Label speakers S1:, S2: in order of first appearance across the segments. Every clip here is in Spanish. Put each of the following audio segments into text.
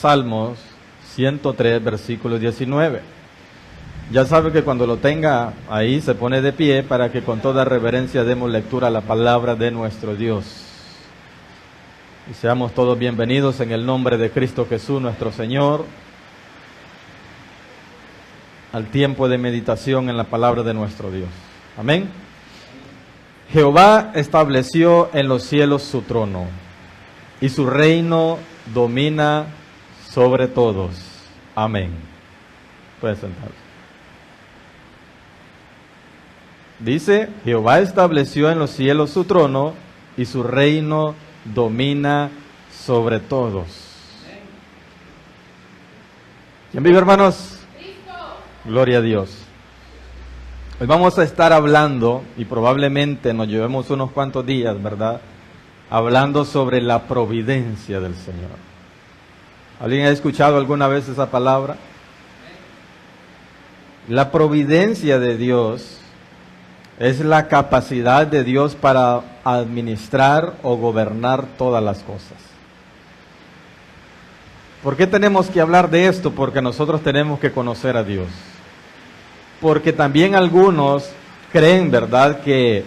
S1: Salmos 103, versículo 19. Ya sabe que cuando lo tenga ahí se pone de pie para que con toda reverencia demos lectura a la palabra de nuestro Dios. Y seamos todos bienvenidos en el nombre de Cristo Jesús nuestro Señor al tiempo de meditación en la palabra de nuestro Dios. Amén. Jehová estableció en los cielos su trono, y su reino domina sobre todos. Amén. Pueden sentarse. Dice, Jehová estableció en los cielos su trono, y su reino domina sobre todos. ¿Quién vive, hermanos? Cristo. Gloria a Dios. Hoy vamos a estar hablando, y probablemente nos llevemos unos cuantos días, ¿verdad? Hablando sobre la providencia del Señor. ¿Alguien ha escuchado alguna vez esa palabra? La providencia de Dios es la capacidad de Dios para administrar o gobernar todas las cosas. ¿Por qué tenemos que hablar de esto? Porque nosotros tenemos que conocer a Dios. Porque también algunos creen, ¿verdad?, que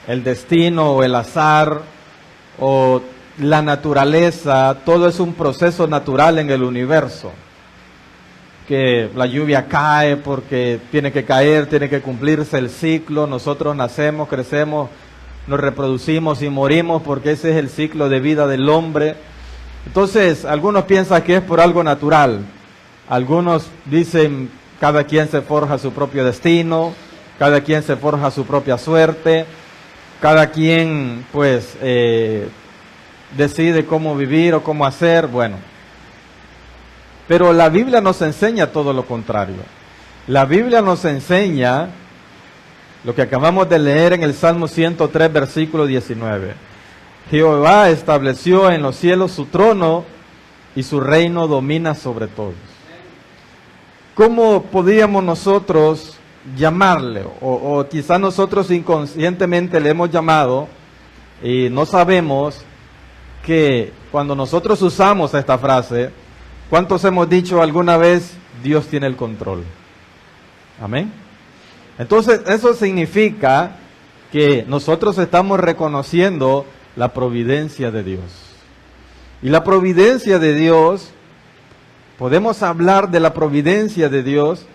S1: el destino o el azar o la naturaleza, todo es un proceso natural en el universo. Que la lluvia cae porque tiene que caer, tiene que cumplirse el ciclo. Nosotros nacemos, crecemos, nos reproducimos y morimos porque ese es el ciclo de vida del hombre. Entonces, algunos piensan que es por algo natural. Algunos dicen, cada quien se forja su propio destino, cada quien se forja su propia suerte, cada quien pues decide cómo vivir o cómo hacer, bueno. Pero la Biblia nos enseña todo lo contrario. La Biblia nos enseña lo que acabamos de leer en el Salmo 103, versículo 19. Jehová estableció en los cielos su trono y su reino domina sobre todos. ¿Cómo podríamos nosotros llamarle? O quizás nosotros inconscientemente le hemos llamado y no sabemos que cuando nosotros usamos esta frase, ¿cuántos hemos dicho alguna vez, Dios tiene el control? Amén. Entonces, eso significa que nosotros estamos reconociendo la providencia de Dios. Y la providencia de Dios, podemos hablar de la providencia de Dios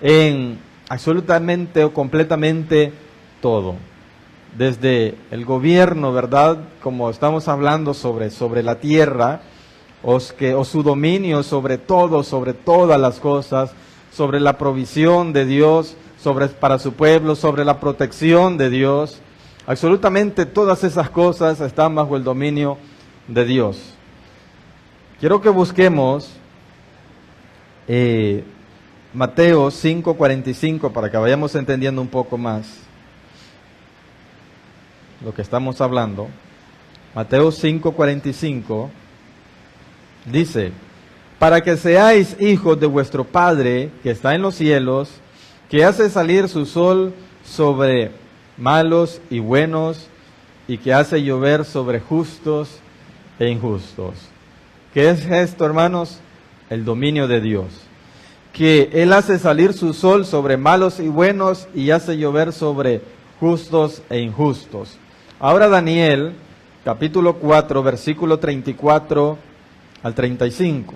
S1: en absolutamente o completamente todo. Desde el gobierno, ¿verdad? Como estamos hablando sobre la tierra, o su dominio sobre todo, sobre todas las cosas, sobre la provisión de Dios, para su pueblo, sobre la protección de Dios. Absolutamente todas esas cosas están bajo el dominio de Dios. Quiero que busquemos Mateo 5:45 para que vayamos entendiendo un poco más lo que estamos hablando. Mateo 5:45 dice, para que seáis hijos de vuestro Padre que está en los cielos, que hace salir su sol sobre malos y buenos, y que hace llover sobre justos e injustos. ¿Qué es esto, hermanos? El dominio de Dios. Que Él hace salir su sol sobre malos y buenos y hace llover sobre justos e injustos. Ahora Daniel, capítulo 4, versículo 34 al 35.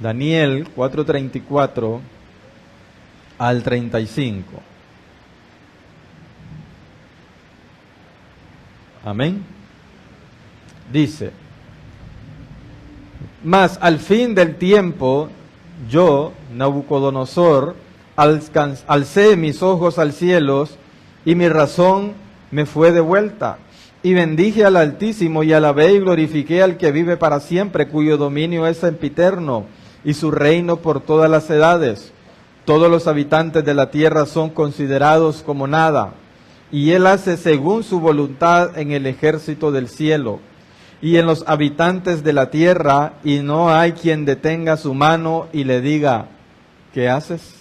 S1: Daniel 4:34 al 35. Amén. Dice, mas al fin del tiempo, yo, Nabucodonosor, alcé mis ojos al cielo, y mi razón me fue devuelta. Y bendije al Altísimo, y alabé y glorifiqué al que vive para siempre, cuyo dominio es sempiterno, y su reino por todas las edades. Todos los habitantes de la tierra son considerados como nada, y Él hace según su voluntad en el ejército del cielo y en los habitantes de la tierra, y no hay quien detenga su mano y le diga, ¿qué haces?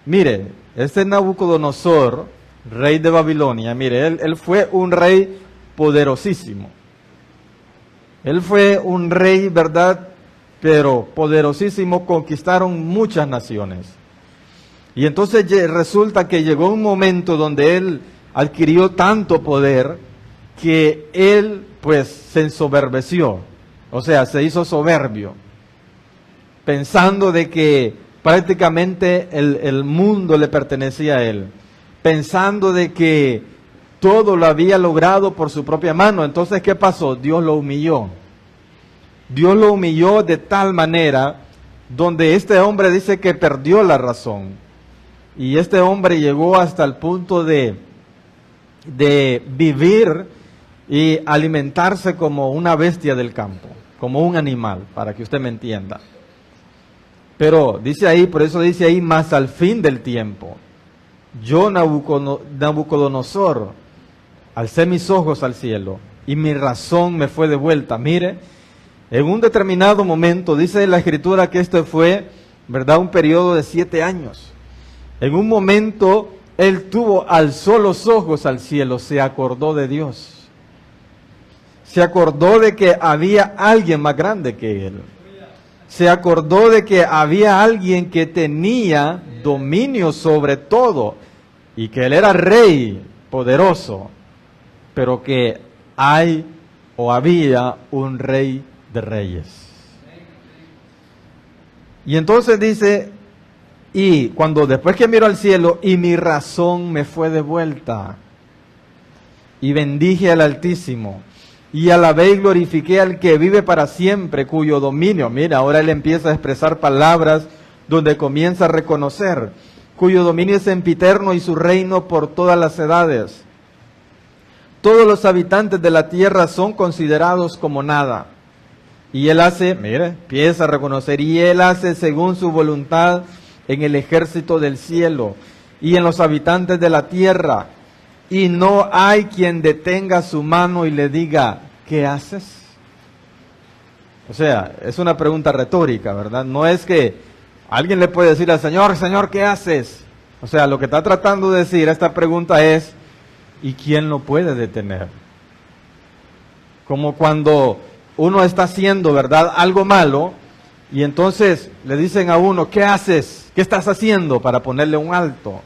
S1: Mire, este Nabucodonosor, rey de Babilonia, mire, él fue un rey poderosísimo. Él fue un rey, ¿verdad? Pero poderosísimo, conquistaron muchas naciones. Y entonces resulta que llegó un momento donde él adquirió tanto poder que él pues se ensoberbeció, o sea, se hizo soberbio, pensando de que prácticamente el mundo le pertenecía a él, pensando de que todo lo había logrado por su propia mano. Entonces, ¿qué pasó? Dios lo humilló. Dios lo humilló de tal manera donde este hombre dice que perdió la razón. Y este hombre llegó hasta el punto de vivir y alimentarse como una bestia del campo, como un animal, para que usted me entienda. Pero dice ahí, por eso dice ahí, más al fin del tiempo, yo Nabucodonosor, alcé mis ojos al cielo y mi razón me fue devuelta. Mire, en un determinado momento, dice la Escritura que este fue, ¿verdad?, un periodo de 7 años. En un momento, él alzó los ojos al cielo, se acordó de Dios. Se acordó de que había alguien más grande que él. Se acordó de que había alguien que tenía dominio sobre todo y que él era rey poderoso, pero que hay o había un rey de reyes. Y entonces dice, y cuando después que miro al cielo, y mi razón me fue devuelta, y bendije al Altísimo, y alabé y glorifiqué al que vive para siempre, cuyo dominio, mira, ahora él empieza a expresar palabras donde comienza a reconocer, cuyo dominio es sempiterno y su reino por todas las edades. Todos los habitantes de la tierra son considerados como nada. Y él hace, mire, empieza a reconocer, y él hace según su voluntad en el ejército del cielo y en los habitantes de la tierra. Y no hay quien detenga su mano y le diga, ¿qué haces? O sea, es una pregunta retórica, ¿verdad? No es que alguien le puede decir al Señor, Señor, ¿qué haces? O sea, lo que está tratando de decir esta pregunta es, ¿y quién lo puede detener? Como cuando uno está haciendo, ¿verdad?, algo malo, y entonces le dicen a uno, ¿qué haces? ¿Qué estás haciendo? Para ponerle un alto.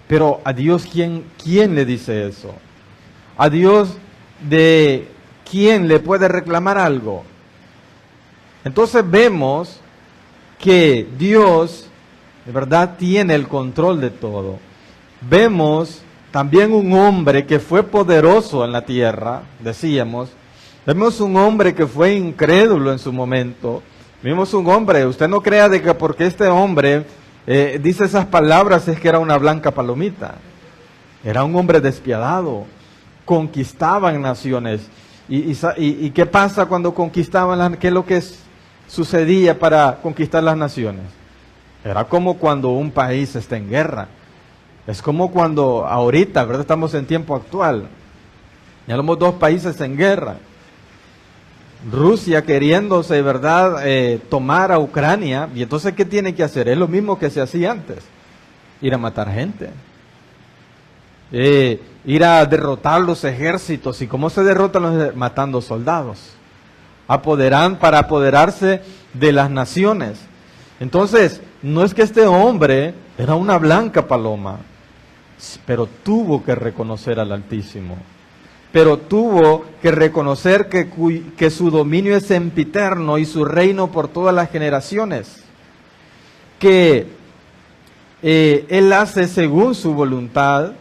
S1: Pero a Dios, ¿quién le dice eso? A Dios, ¿de quién le puede reclamar algo? Entonces vemos que Dios, de verdad, tiene el control de todo. Vemos también un hombre que fue poderoso en la tierra, decíamos. Vemos un hombre que fue incrédulo en su momento. Vimos un hombre, usted no crea de que porque este hombre dice esas palabras es que era una blanca palomita. Era un hombre despiadado, conquistaban naciones. ¿Y qué pasa cuando conquistaban qué es lo que sucedía para conquistar las naciones? Era como cuando un país está en guerra. Es como cuando ahorita, ¿verdad?, estamos en tiempo actual. Ya somos 2 países en guerra. Rusia queriéndose, ¿verdad?, tomar a Ucrania. Y entonces, ¿qué tiene que hacer? Es lo mismo que se hacía antes. Ir a matar gente. Ir a derrotar los ejércitos. ¿Y cómo se derrotan matando soldados? Para apoderarse de las naciones. Entonces, no es que este hombre era una blanca paloma, pero tuvo que reconocer al Altísimo. Pero tuvo que reconocer que su dominio es sempiterno y su reino por todas las generaciones. Que Él hace según su voluntad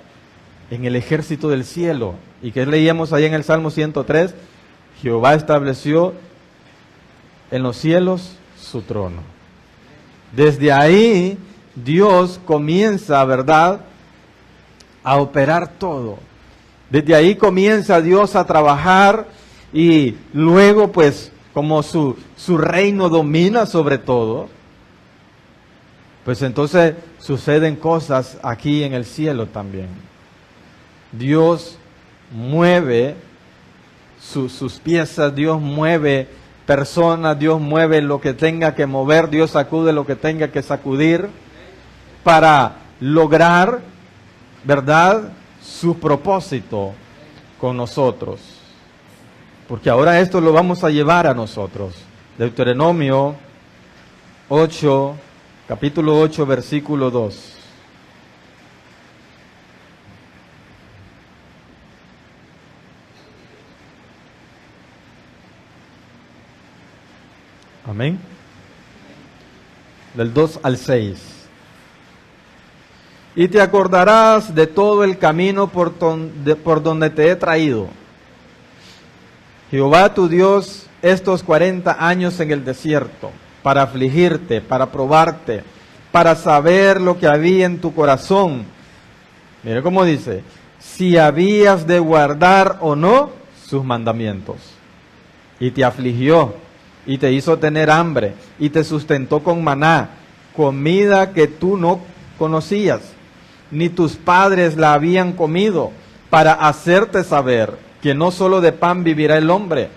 S1: en el ejército del cielo. Y que leíamos ahí en el Salmo 103, Jehová estableció en los cielos su trono. Desde ahí Dios comienza, ¿verdad?, a operar todo. Desde ahí comienza Dios a trabajar y luego, pues, como su reino domina sobre todo, pues entonces suceden cosas aquí en el cielo también. Dios mueve sus piezas, Dios mueve personas, Dios mueve lo que tenga que mover, Dios sacude lo que tenga que sacudir para lograr, ¿verdad?, su propósito con nosotros. Porque ahora esto lo vamos a llevar a nosotros. Deuteronomio 8, capítulo 8, versículo 2. Amén. Del 2 al 6. Y te acordarás de todo el camino por donde te he traído, Jehová tu Dios, estos 40 años en el desierto, para afligirte, para probarte, para saber lo que había en tu corazón. Mire cómo dice, si habías de guardar o no sus mandamientos. Y te afligió, y te hizo tener hambre, y te sustentó con maná, comida que tú no conocías, ni tus padres la habían comido, para hacerte saber que no solo de pan vivirá el hombre,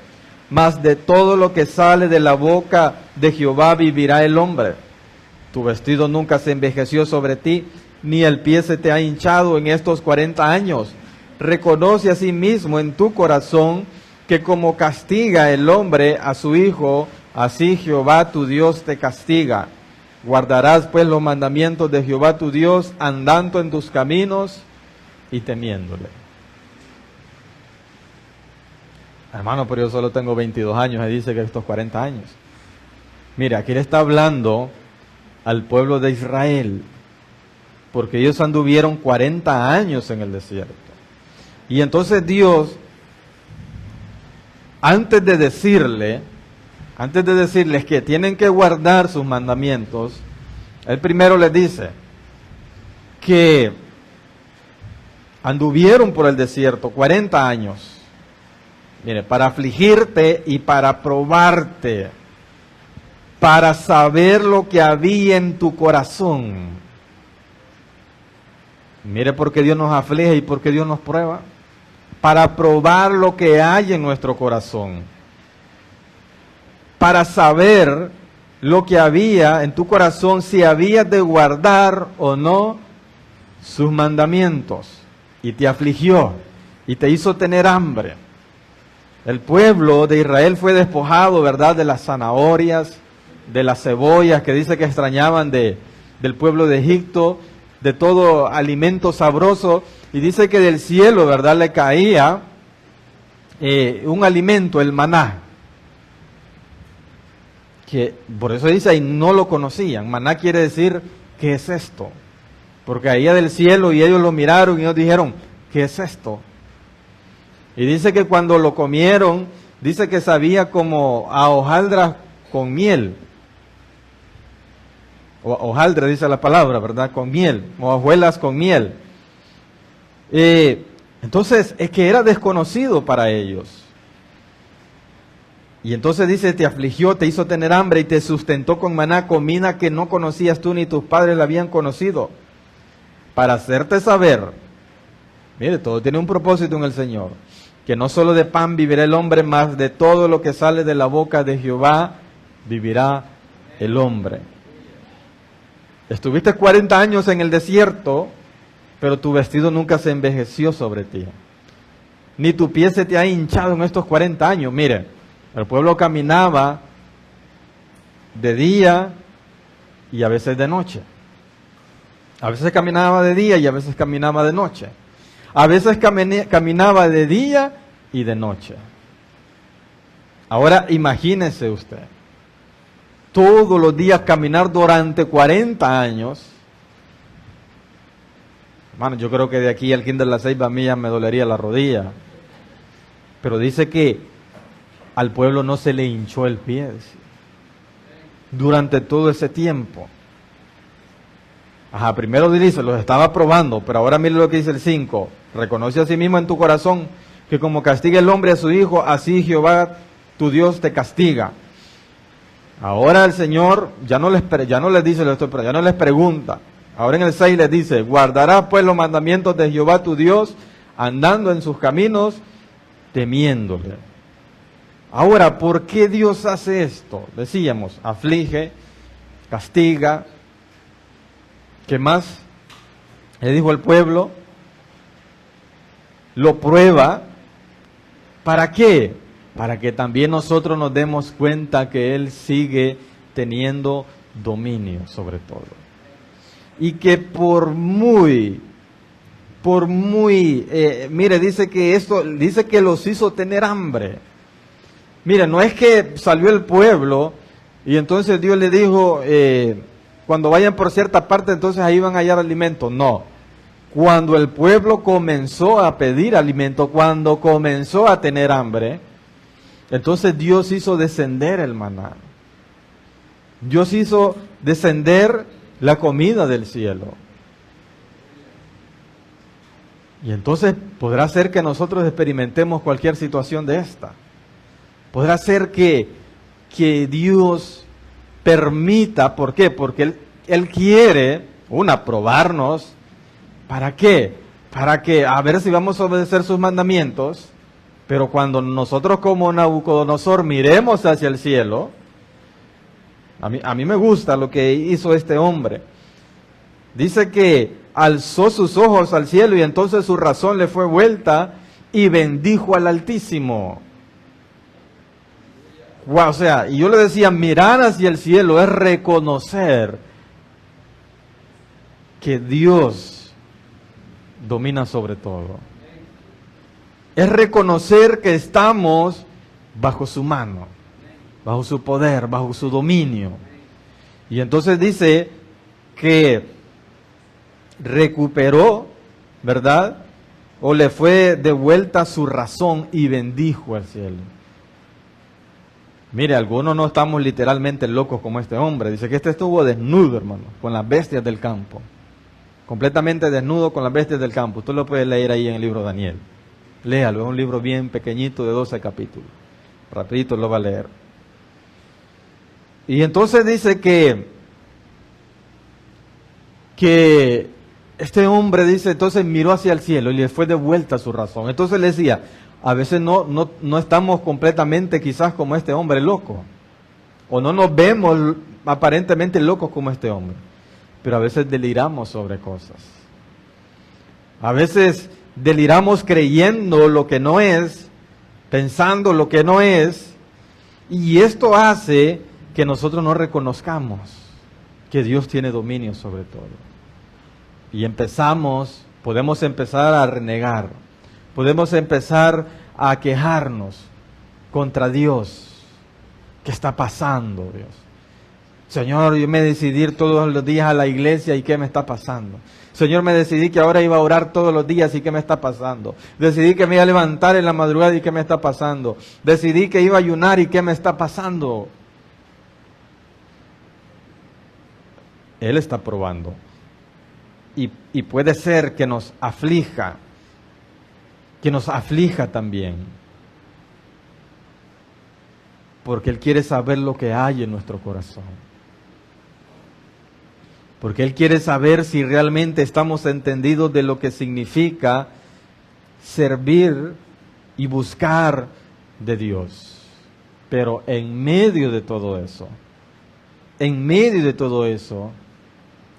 S1: mas de todo lo que sale de la boca de Jehová vivirá el hombre. Tu vestido nunca se envejeció sobre ti, ni el pie se te ha hinchado en estos 40 años. Reconoce a sí mismo en tu corazón que como castiga el hombre a su hijo, así Jehová tu Dios te castiga. Guardarás pues los mandamientos de Jehová tu Dios, andando en tus caminos y temiéndole. Hermano, pero yo solo tengo 22 años, y dice que estos 40 años. Mira, aquí le está hablando al pueblo de Israel, porque ellos anduvieron 40 años en el desierto. Y entonces Dios, antes de decirles que tienen que guardar sus mandamientos, Él primero les dice que anduvieron por el desierto 40 años. Mire, para afligirte y para probarte, para saber lo que había en tu corazón. Mire por qué Dios nos aflige y por qué Dios nos prueba. Para probar lo que hay en nuestro corazón. Para saber lo que había en tu corazón, si habías de guardar o no sus mandamientos. Y te afligió y te hizo tener hambre. El pueblo de Israel fue despojado, ¿verdad?, de las zanahorias, de las cebollas que dice que extrañaban del pueblo de Egipto, de todo alimento sabroso, y dice que del cielo, ¿verdad?, le caía un alimento, el maná, que por eso dice ahí no lo conocían. Maná quiere decir, ¿qué es esto? Porque caía del cielo y ellos lo miraron y ellos dijeron, ¿qué es esto? Y dice que cuando lo comieron, dice que sabía como a hojaldras con miel. O hojaldre dice la palabra, ¿verdad? Con miel, o hojuelas con miel. Entonces, es que era desconocido para ellos. Y entonces dice, te afligió, te hizo tener hambre y te sustentó con maná, comida que no conocías tú ni tus padres la habían conocido. Para hacerte saber, mire, todo tiene un propósito en el Señor, que no solo de pan vivirá el hombre, mas de todo lo que sale de la boca de Jehová vivirá el hombre. Estuviste 40 años en el desierto, pero tu vestido nunca se envejeció sobre ti. Ni tu pie se te ha hinchado en estos 40 años. Mire, el pueblo caminaba de día y a veces de noche. A veces caminaba de día y a veces caminaba de noche. A veces caminaba de día y de noche. Ahora imagínese usted, todos los días caminar durante 40 años. Hermano, yo creo que de aquí al Kinder La Ceiba a mí ya me dolería la rodilla. Pero dice que al pueblo no se le hinchó el pie durante todo ese tiempo. Ajá, primero dice, los estaba probando, pero ahora mire lo que dice el 5. Reconoce a sí mismo en tu corazón que como castiga el hombre a su hijo, así Jehová tu Dios te castiga. Ahora el Señor ya no les dice esto, pero ya no les pregunta. Ahora en el 6 les dice, guardarás pues los mandamientos de Jehová tu Dios, andando en sus caminos, temiéndole. Ahora, ¿por qué Dios hace esto? Decíamos, aflige, castiga. ¿Qué más? Le dijo al pueblo, lo prueba. ¿Para qué? para que también nosotros nos demos cuenta que Él sigue teniendo dominio sobre todo. Y que mire, dice que los hizo tener hambre. Mire, no es que salió el pueblo y entonces Dios le dijo, cuando vayan por cierta parte, entonces ahí van a hallar alimento. No. Cuando el pueblo comenzó a pedir alimento, cuando comenzó a tener hambre, entonces Dios hizo descender el maná. Dios hizo descender la comida del cielo. Y entonces podrá ser que nosotros experimentemos cualquier situación de esta. Podrá ser que Dios permita, ¿por qué? Porque Él quiere, probarnos. ¿Para qué? Para que, a ver si vamos a obedecer sus mandamientos, pero cuando nosotros como Nabucodonosor miremos hacia el cielo, a mí me gusta lo que hizo este hombre. Dice que alzó sus ojos al cielo y entonces su razón le fue vuelta y bendijo al Altísimo. Wow, o sea, y yo le decía, mirar hacia el cielo es reconocer que Dios domina sobre todo. Es reconocer que estamos bajo su mano, bajo su poder, bajo su dominio. Y entonces dice que recuperó, ¿verdad? O le fue de vuelta su razón y bendijo al cielo. Mire, algunos no estamos literalmente locos como este hombre. Dice que este estuvo desnudo, hermano, con las bestias del campo. Completamente desnudo con las bestias del campo. Usted lo puede leer ahí en el libro de Daniel. Léalo, es un libro bien pequeñito de 12 capítulos. Rapidito lo va a leer. Y entonces dice que este hombre, dice, entonces miró hacia el cielo y le fue de vuelta su razón. Entonces le decía, a veces no estamos completamente quizás como este hombre loco. O no nos vemos aparentemente locos como este hombre. Pero a veces deliramos sobre cosas. A veces deliramos creyendo lo que no es, pensando lo que no es, y esto hace que nosotros no reconozcamos que Dios tiene dominio sobre todo. Y podemos empezar a renegar, podemos empezar a quejarnos contra Dios. ¿Qué está pasando, Dios? Señor, yo me decidí ir todos los días a la iglesia y ¿qué me está pasando? Señor, me decidí que ahora iba a orar todos los días y ¿qué me está pasando? Decidí que me iba a levantar en la madrugada y ¿qué me está pasando? Decidí que iba a ayunar y ¿qué me está pasando? Él está probando. Y puede ser que nos aflija también. Porque Él quiere saber lo que hay en nuestro corazón. Porque Él quiere saber si realmente estamos entendidos de lo que significa servir y buscar de Dios. Pero en medio de todo eso,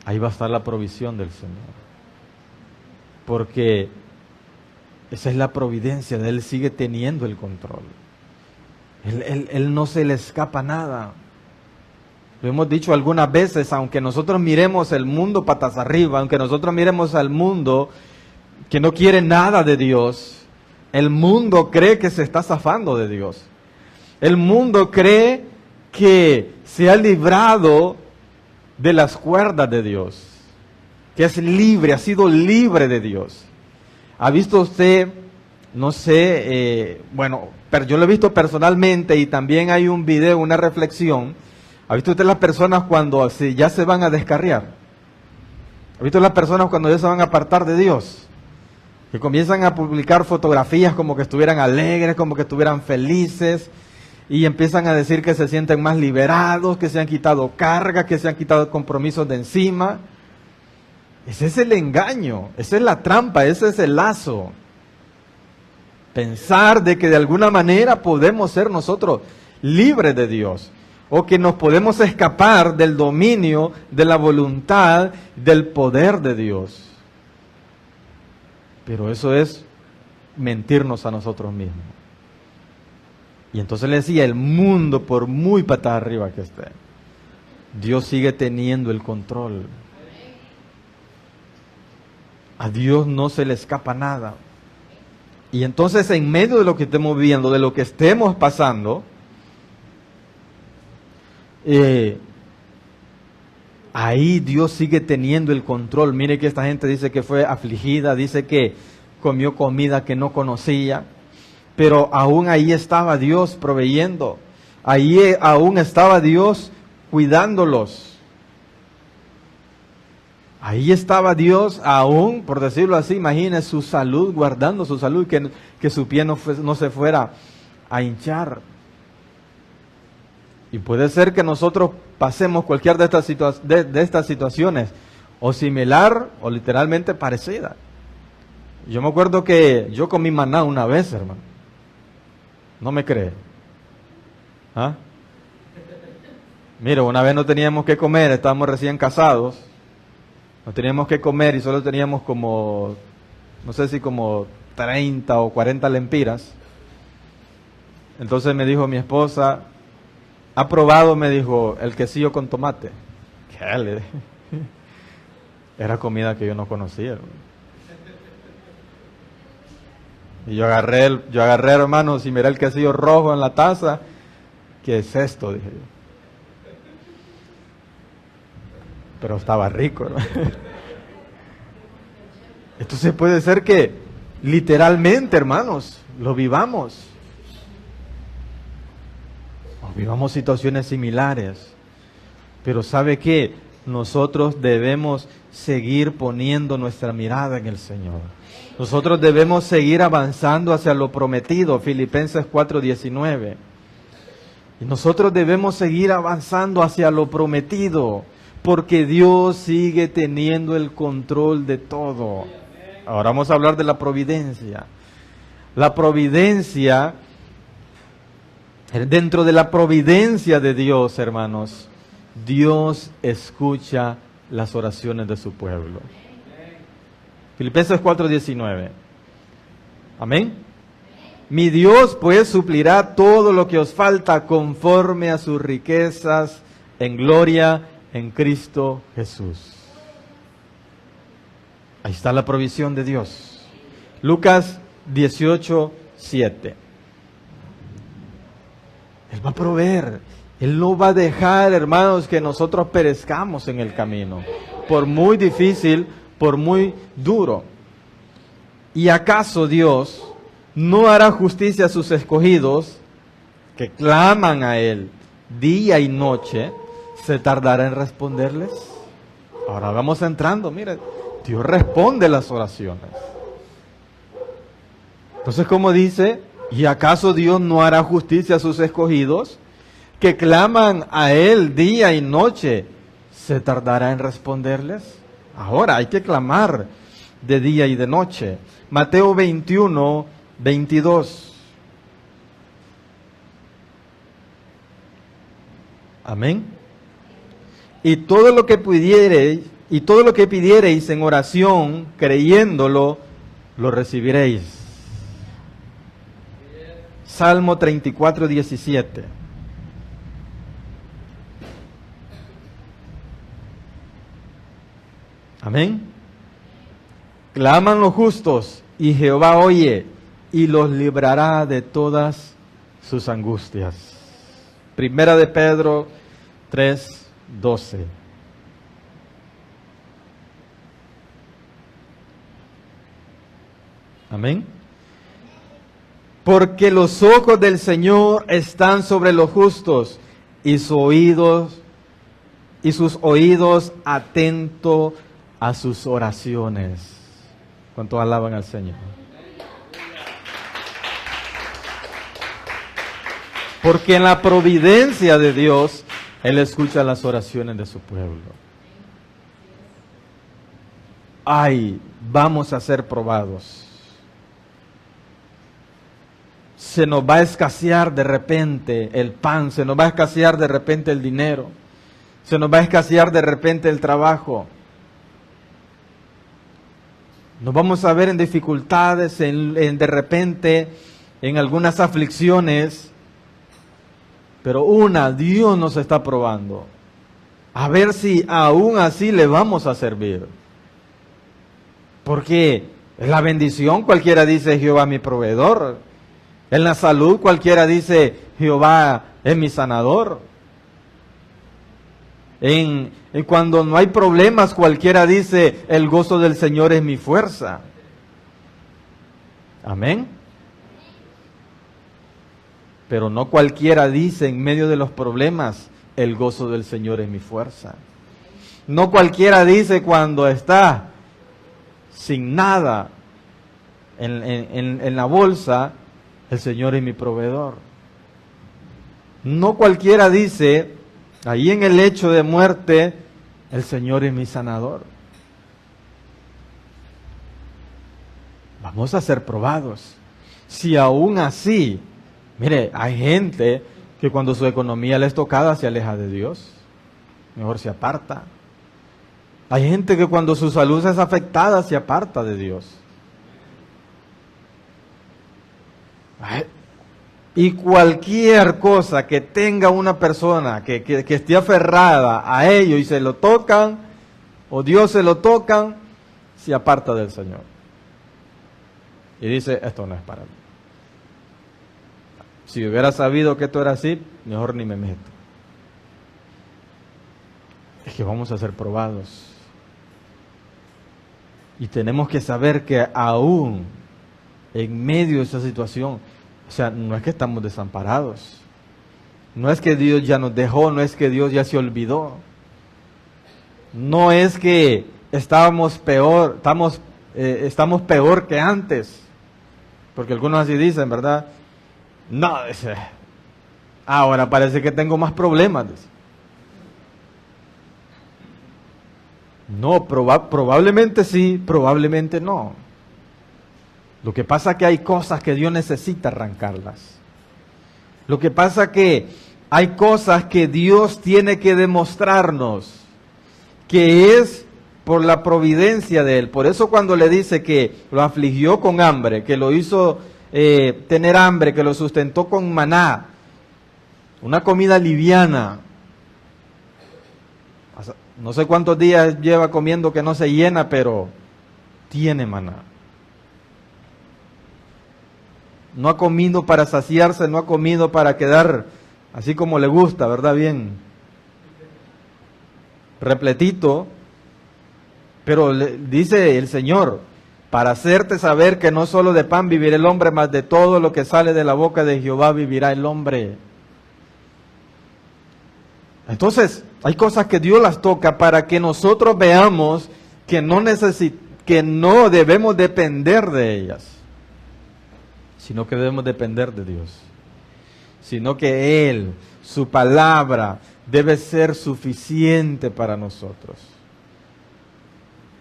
S1: ahí va a estar la provisión del Señor. Porque esa es la providencia de Él, sigue teniendo el control. Él no se le escapa nada. Lo hemos dicho algunas veces, aunque nosotros miremos el mundo patas arriba, aunque nosotros miremos al mundo que no quiere nada de Dios, el mundo cree que se está zafando de Dios. El mundo cree que se ha librado de las cuerdas de Dios, que es libre, ha sido libre de Dios. ¿Ha visto usted, no sé, pero yo lo he visto personalmente y también hay un video, una reflexión? ¿Ha visto usted las personas cuando ya se van a descarriar? ¿Ha visto las personas cuando ya se van a apartar de Dios? Que comienzan a publicar fotografías como que estuvieran alegres, como que estuvieran felices, y empiezan a decir que se sienten más liberados, que se han quitado cargas, que se han quitado compromisos de encima. Ese es el engaño, esa es la trampa, ese es el lazo. Pensar de que de alguna manera podemos ser nosotros libres de Dios, o que nos podemos escapar del dominio, de la voluntad, del poder de Dios. Pero eso es mentirnos a nosotros mismos. Y entonces le decía, el mundo por muy patas arriba que esté, Dios sigue teniendo el control. A Dios no se le escapa nada. Y entonces en medio de lo que estemos viendo, de lo que estemos pasando, ahí Dios sigue teniendo el control. Mire que esta gente dice que fue afligida, dice que comió comida que no conocía, pero aún ahí estaba Dios proveyendo, ahí aún estaba Dios cuidándolos. Ahí estaba Dios aún, por decirlo así, imagine su salud, guardando su salud, que su pie no se fuera a hinchar. Y puede ser que nosotros pasemos cualquier de estas situaciones, o similar, o literalmente parecida. Yo me acuerdo que yo comí maná una vez, hermano. ¿No me cree? ¿Ah? Mira, una vez no teníamos que comer, estábamos recién casados. No teníamos que comer y solo teníamos como, no sé si como 30 o 40 lempiras. Entonces me dijo mi esposa, ¿ha probado? Me dijo, el quesillo con tomate. ¿Qué le dije? Era comida que yo no conocía. Y yo agarré, hermanos, y miré el quesillo rojo en la taza. ¿Qué es esto? Dije yo. Pero estaba rico, ¿no? Entonces puede ser que literalmente, hermanos, lo vivamos. O vivamos situaciones similares. Pero ¿sabe qué? Nosotros debemos seguir poniendo nuestra mirada en el Señor. Nosotros debemos seguir avanzando hacia lo prometido, Filipenses 4:19. Y nosotros debemos seguir avanzando hacia lo prometido, porque Dios sigue teniendo el control de todo. Ahora vamos a hablar de la providencia. La providencia, dentro de la providencia de Dios, hermanos, Dios escucha las oraciones de su pueblo. Filipenses 4:19. Amén. Mi Dios pues suplirá todo lo que os falta conforme a sus riquezas en gloria en Cristo Jesús. Ahí está la provisión de Dios. Lucas 18:7. Él va a proveer. Él no va a dejar, hermanos, que nosotros perezcamos en el camino, por muy difícil, por muy duro. ¿Y acaso Dios no hará justicia a sus escogidos que claman a Él día y noche? ¿Se tardará en responderles? Ahora vamos entrando, mire, Dios responde las oraciones. Entonces, ¿cómo dice? ¿Y acaso Dios no hará justicia a sus escogidos que claman a Él día y noche? ¿Se tardará en responderles? Ahora hay que clamar de día y de noche. Mateo 21:22. Amén. Y todo lo que pidiereis en oración, creyéndolo, lo recibiréis. Salmo 34:17. Amén. Claman los justos y Jehová oye y los librará de todas sus angustias. Primera de Pedro 3:12. Amén. Porque los ojos del Señor están sobre los justos y sus oídos atentos a sus oraciones. ¿Cuántos alaban al Señor? Porque en la providencia de Dios, Él escucha las oraciones de su pueblo. Ay, vamos a ser probados. Se nos va a escasear de repente el pan, se nos va a escasear de repente el dinero, se nos va a escasear de repente el trabajo. Nos vamos a ver en dificultades, de repente en algunas aflicciones, Pero Dios nos está probando. A ver si aún así le vamos a servir. Porque en la bendición cualquiera dice Jehová mi proveedor. En la salud cualquiera dice Jehová es mi sanador. En cuando no hay problemas cualquiera dice el gozo del Señor es mi fuerza. Amén. Pero no cualquiera dice en medio de los problemas el gozo del Señor es mi fuerza. No cualquiera dice cuando está sin nada en la bolsa, el Señor es mi proveedor. No cualquiera dice, ahí en el lecho de muerte, el Señor es mi sanador. Vamos a ser probados. Si aún así, mire, hay gente que cuando su economía le es tocada se aleja de Dios, mejor se aparta. Hay gente que cuando su salud es afectada se aparta de Dios. Y cualquier cosa que tenga una persona que esté aferrada a ello y se lo tocan, o Dios se lo tocan, se aparta del Señor. Y dice, esto no es para mí. Si hubiera sabido que esto era así, mejor ni me meto. Es que vamos a ser probados. Y tenemos que saber que aún en medio de esa situación, o sea, no es que estamos desamparados. No es que Dios ya nos dejó, no es que Dios ya se olvidó. No es que estamos peor que antes. Porque algunos así dicen, ¿verdad? No, ahora parece que tengo más problemas. No, probablemente sí, probablemente no. Lo que pasa es que hay cosas que Dios necesita arrancarlas. Lo que pasa es que hay cosas que Dios tiene que demostrarnos, que es por la providencia de Él. Por eso cuando le dice que lo afligió con hambre, que lo hizo tener hambre, que lo sustentó con maná, una comida liviana. No sé cuántos días lleva comiendo que no se llena, pero tiene maná. No ha comido para saciarse, no ha comido para quedar así como le gusta, ¿verdad? Bien repletito. Pero dice el Señor, para hacerte saber que no solo de pan vivirá el hombre, mas de todo lo que sale de la boca de Jehová vivirá el hombre. Entonces, hay cosas que Dios las toca para que nosotros veamos que no debemos depender de ellas, sino que debemos depender de Dios. Sino que Él, su palabra, debe ser suficiente para nosotros.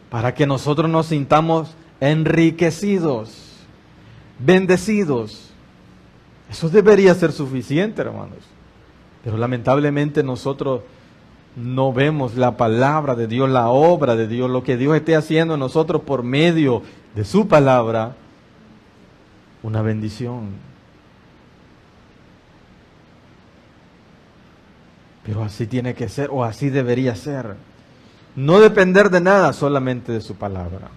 S1: Para que nosotros nos sintamos enriquecidos, bendecidos. Eso debería ser suficiente, hermanos. Pero lamentablemente nosotros no vemos la palabra de Dios, la obra de Dios, lo que Dios esté haciendo en nosotros por medio de su palabra, una bendición. Pero así tiene que ser, o así debería ser. No depender de nada, solamente de su palabra.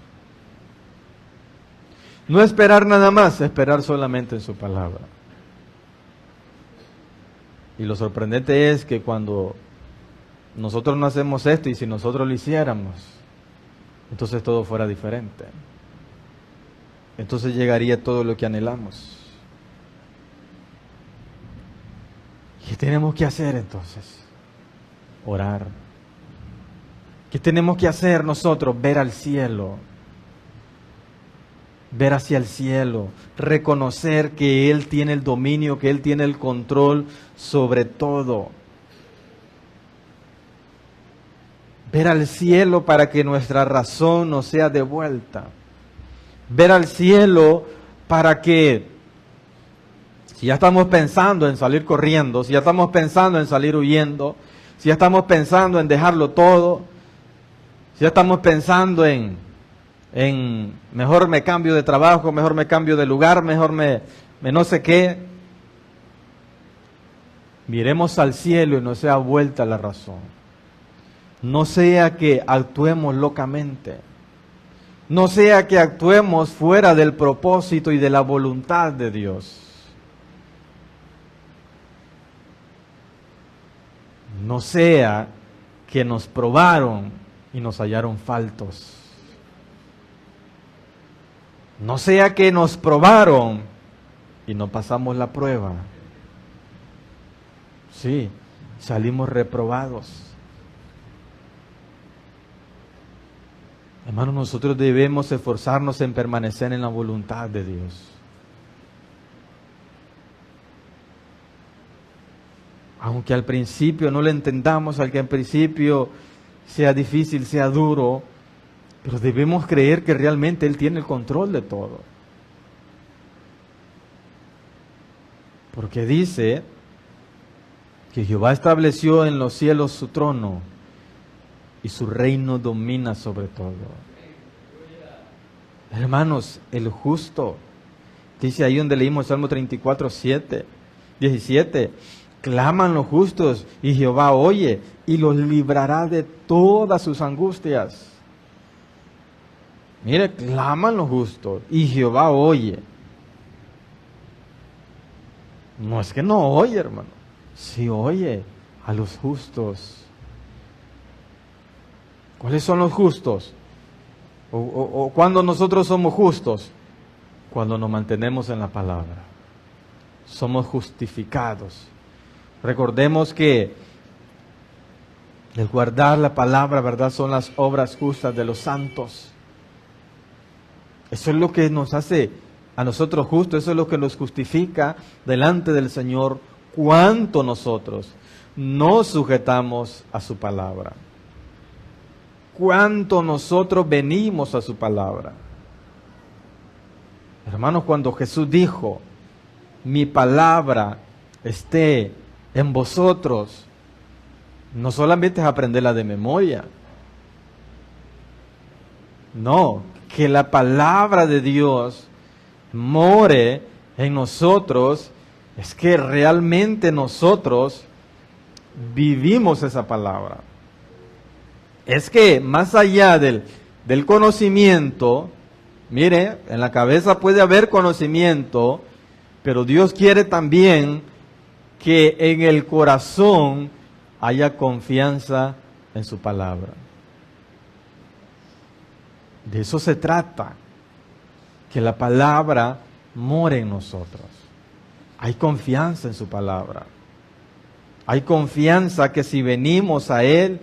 S1: No esperar nada más, esperar solamente en su palabra. Y lo sorprendente es que cuando nosotros no hacemos esto, y si nosotros lo hiciéramos, entonces todo fuera diferente. Entonces llegaría todo lo que anhelamos. ¿Qué tenemos que hacer entonces? Orar. ¿Qué tenemos que hacer nosotros? Ver al cielo. Ver hacia el cielo, reconocer que Él tiene el dominio, que Él tiene el control sobre todo. Ver al cielo para que nuestra razón nos sea devuelta. Ver al cielo para que, si ya estamos pensando en salir corriendo, si ya estamos pensando en salir huyendo, si ya estamos pensando en dejarlo todo, si ya estamos pensando en mejor me cambio de trabajo, mejor me cambio de lugar, mejor me no sé qué. miremos al cielo y no sea vuelta la razón. No sea que actuemos locamente. No sea que actuemos fuera del propósito y de la voluntad de Dios. No sea que nos probaron y nos hallaron faltos. No sea que nos probaron y no pasamos la prueba. Sí, salimos reprobados. Hermanos, nosotros debemos esforzarnos en permanecer en la voluntad de Dios. Aunque al principio no lo entendamos, aunque al principio sea difícil, sea duro, pero debemos creer que realmente Él tiene el control de todo. Porque dice que Jehová estableció en los cielos su trono y su reino domina sobre todo. Hermanos, el justo, dice ahí donde leímos Salmo 34, 17, claman los justos y Jehová oye y los librará de todas sus angustias. Mire, claman los justos y Jehová oye. No es que no oye, hermano, sí oye a los justos. ¿Cuáles son los justos? O cuando nosotros somos justos, cuando nos mantenemos en la palabra. Somos justificados. Recordemos que el guardar la palabra, ¿verdad?, son las obras justas de los santos. Eso es lo que nos hace a nosotros justos, eso es lo que nos justifica delante del Señor, cuánto nosotros nos sujetamos a su palabra. Cuánto nosotros venimos a su palabra. Hermanos, cuando Jesús dijo, mi palabra esté en vosotros, no solamente es aprenderla de memoria. No, que la palabra de Dios more en nosotros, es que realmente nosotros vivimos esa palabra. Es que más allá del conocimiento, mire, en la cabeza puede haber conocimiento, pero Dios quiere también que en el corazón haya confianza en su palabra. De eso se trata, que la palabra more en nosotros. Hay confianza en su palabra. Hay confianza que si venimos a Él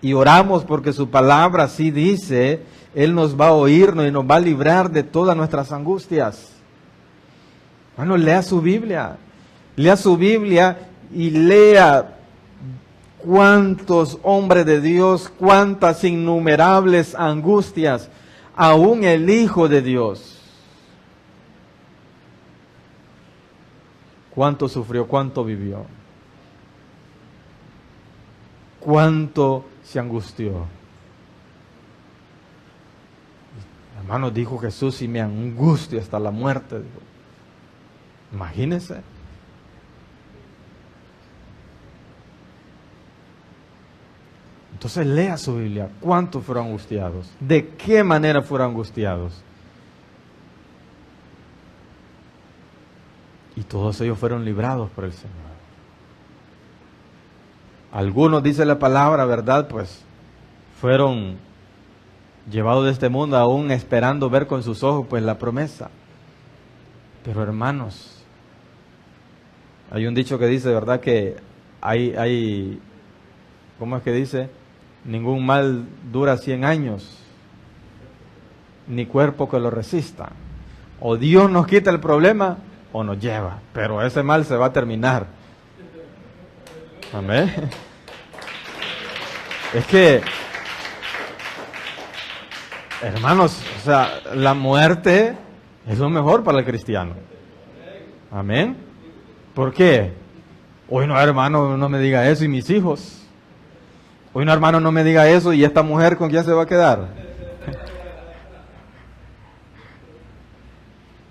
S1: y oramos porque su palabra así dice, Él nos va a oírnos y nos va a librar de todas nuestras angustias. Bueno, lea su Biblia y lea cuántos hombres de Dios, cuántas innumerables angustias, aún el Hijo de Dios. Cuánto sufrió, cuánto vivió, cuánto se angustió. Hermano, dijo Jesús, y me angustio hasta la muerte. Dijo. Imagínense. Entonces lea su Biblia. ¿Cuántos fueron angustiados? ¿De qué manera fueron angustiados? Y todos ellos fueron librados por el Señor. Algunos, dice la palabra, ¿verdad? Pues fueron llevados de este mundo aún esperando ver con sus ojos pues la promesa. Pero hermanos, hay un dicho que dice, ¿verdad? Que hay ¿cómo es que dice? Ningún mal dura 100 años, ni cuerpo que lo resista. O Dios nos quita el problema o nos lleva, pero ese mal se va a terminar. Amén. Es que, hermanos, o sea, la muerte es lo mejor para el cristiano. Amén. ¿Por qué? Hoy no, hermano, no me diga eso y mis hijos. Hoy no, hermano, no me diga eso y esta mujer, ¿con quién se va a quedar?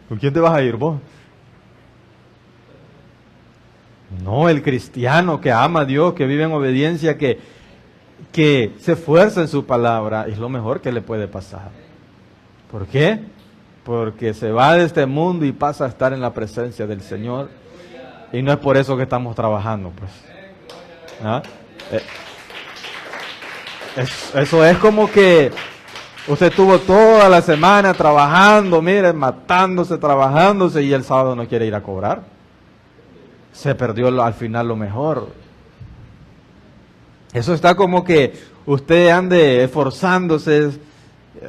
S1: ¿Con quién te vas a ir vos? No, el cristiano que ama a Dios, que vive en obediencia, que se esfuerza en su palabra, es lo mejor que le puede pasar. ¿Por qué? Porque se va de este mundo y pasa a estar en la presencia del Señor. Y no es por eso que estamos trabajando, pues. ¿Ah? Eso es como que usted estuvo toda la semana trabajando, mire, matándose, trabajándose, y el sábado no quiere ir a cobrar. Se perdió al final lo mejor. Eso está como que usted ande esforzándose.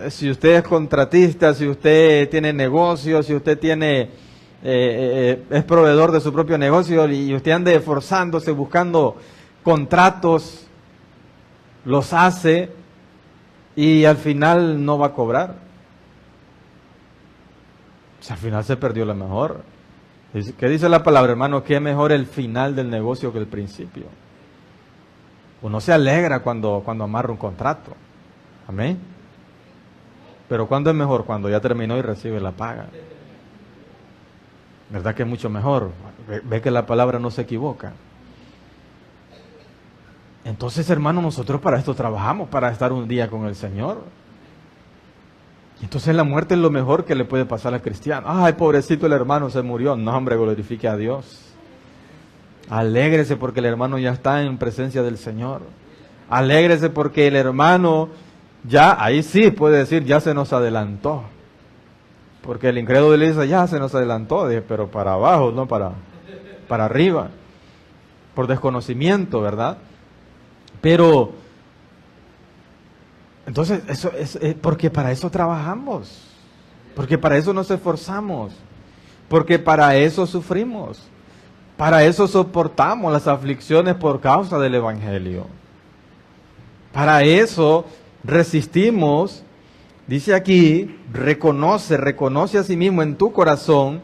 S1: Si usted es contratista, si usted tiene negocio, si usted tiene es proveedor de su propio negocio y usted ande esforzándose buscando contratos, los hace y al final no va a cobrar. O sea, al final se perdió lo mejor. ¿Qué dice la palabra, hermano? Que es mejor el final del negocio que el principio. Uno se alegra cuando amarra un contrato. Amén. Pero ¿cuándo es mejor? Cuando ya terminó y recibe la paga. ¿Verdad que es mucho mejor? Ve que la palabra no se equivoca. Entonces, hermano, nosotros para esto trabajamos, para estar un día con el Señor. Y entonces la muerte es lo mejor que le puede pasar al cristiano. Ay, pobrecito, el hermano se murió. No, hombre, glorifique a Dios. Alégrese porque el hermano ya está en presencia del Señor. Alégrese porque el hermano ya, ahí sí puede decir, ya se nos adelantó. Porque el incrédulo le dice, ya se nos adelantó. Dije, pero para abajo, no para arriba. Por desconocimiento, ¿verdad? Pero, entonces, eso es porque para eso trabajamos. Porque para eso nos esforzamos. Porque para eso sufrimos. Para eso soportamos las aflicciones por causa del Evangelio. Para eso resistimos. Dice aquí, reconoce a sí mismo en tu corazón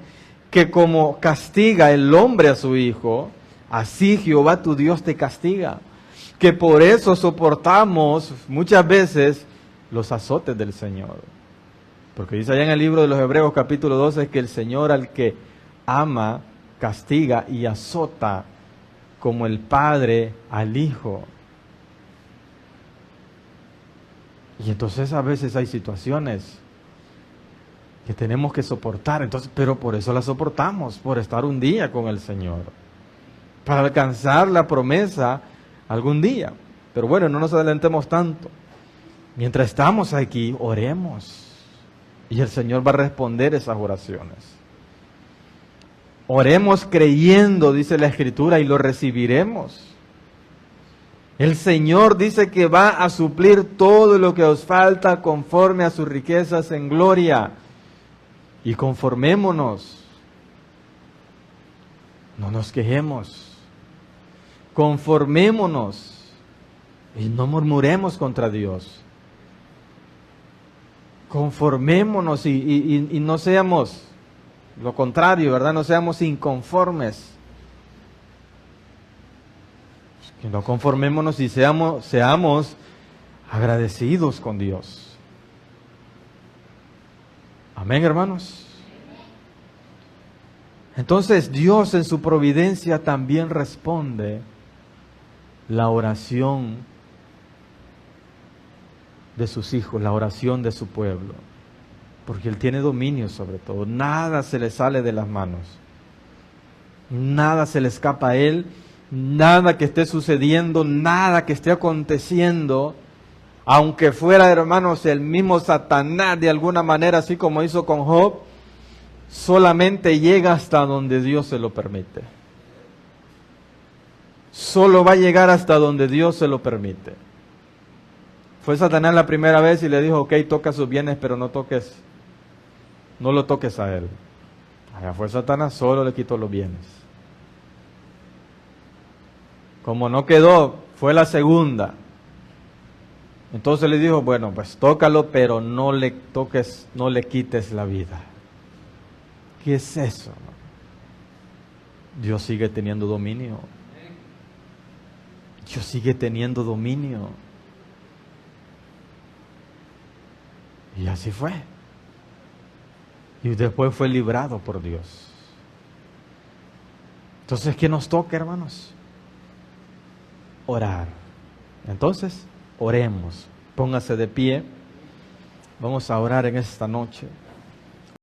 S1: que como castiga el hombre a su hijo, así Jehová tu Dios te castiga. Que por eso soportamos muchas veces los azotes del Señor. Porque dice allá en el libro de los Hebreos capítulo 12 que el Señor al que ama, castiga y azota como el Padre al Hijo. Y entonces a veces hay situaciones que tenemos que soportar, entonces, pero por eso las soportamos, por estar un día con el Señor, para alcanzar la promesa algún día. Pero bueno, no nos adelantemos tanto. Mientras estamos aquí, oremos. Y el Señor va a responder esas oraciones. Oremos creyendo, dice la Escritura, y lo recibiremos. El Señor dice que va a suplir todo lo que os falta conforme a sus riquezas en gloria. Y conformémonos. No nos quejemos. Conformémonos. Y no murmuremos contra Dios. Conformémonos y no seamos lo contrario, ¿verdad? No seamos inconformes. Que no conformémonos y seamos agradecidos con Dios. Amén, hermanos. Entonces Dios en su providencia también responde la oración de sus hijos, la oración de su pueblo. Porque Él tiene dominio sobre todo. Nada se le sale de las manos. Nada se le escapa a Él. Nada que esté sucediendo, nada que esté aconteciendo, aunque fuera, hermanos, el mismo Satanás de alguna manera, así como hizo con Job, solamente llega hasta donde Dios se lo permite. Solo va a llegar hasta donde Dios se lo permite. Fue Satanás la primera vez y le dijo, ok, toca sus bienes, pero no lo toques a él. Allá fue Satanás, solo le quitó los bienes. Como no quedó, fue la segunda. Entonces le dijo, bueno, pues tócalo, pero no le toques, no le quites la vida. ¿Qué es eso? Dios sigue teniendo dominio. Dios sigue teniendo dominio. Y así fue. Y después fue librado por Dios. Entonces, ¿qué nos toca, hermanos? Orar. Entonces, oremos. Póngase de pie. Vamos a orar en esta noche.